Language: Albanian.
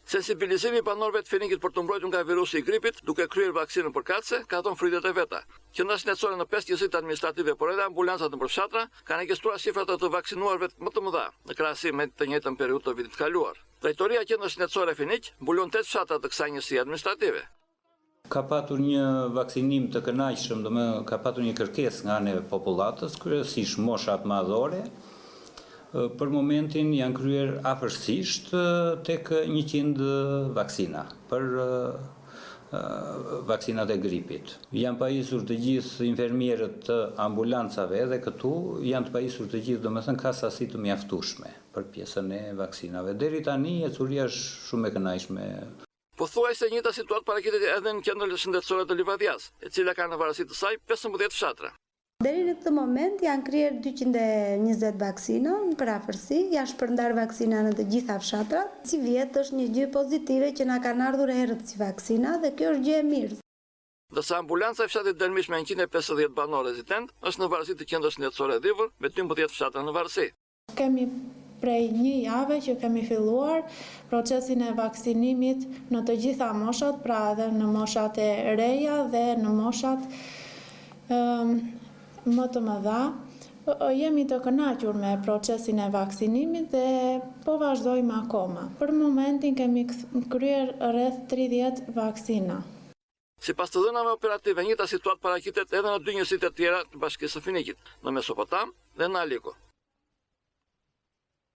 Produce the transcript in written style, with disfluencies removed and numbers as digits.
Sensibilizimi i banorëve të Fenikit për të mbrojtur nga virusi i gripit, duke kryer vaksinën përkatëse, ka dhënë fritet e veta. Qendra shëndetësore në 5 qytete administrative, por edhe ambulancat në përfshatra, kanë regjistruar shifrat e të vaksinuarve më të mëdha në krahasim me të njëjtën periudhë të vitit kaluar. Drejtoria e Qendrës Shëndetësore Fenik mbulon 8 fshatra të kësaj njësie administrative. Ka patur një vaksinim të kënaqshëm, ka patur një kërkesë nga ana e popullatës, kryesisht moshat madhore. Për momentin janë kryer afërsisht tek 100 vaksina për vaksinat e gripit. Janë pajisur të gjithë infermierët të ambulancave edhe këtu, janë të pajisur të gjithë, domethënë ka sasi të mjaftueshme për pjesën e vaksinave. Deri tani ecuria është shumë e kënaqshme. Pothuajse njëjta situatë paraqitet edhe në Qendrën Shëndetësore të Livadias, e cila ka në varësi të saj 15 fshatra. Deri në këtë moment janë kryer 220 vaksina për afërsi, janë shpërndar vaksina në të gjitha fshatrat. Si vjet është një gjë pozitive që na kanë ardhur herët si vaksina dhe kjo është gjë e mirë. Ndërsa ambulanca e fshatit Delmish me 150 banor rezitent është në varësi të Qendrës Shëndetësore Dhivër me 12 fshatra në varësi. Kemi prej një jave që kemi filluar procesin e vaksinimit në të gjitha moshat, pra edhe në moshat e reja dhe në moshat më të mëdha. Jemi të kënaqur me procesin e vaksinimit dhe po vazhdojmë akoma. Për momentin kemi kryer rreth 30 vaksina. Sipas të dhënave operative, njëjta situatë paraqitet edhe në 2 njësitë të tjera të Bashkisë së Fenikit, në Mesopotam dhe në Aliko.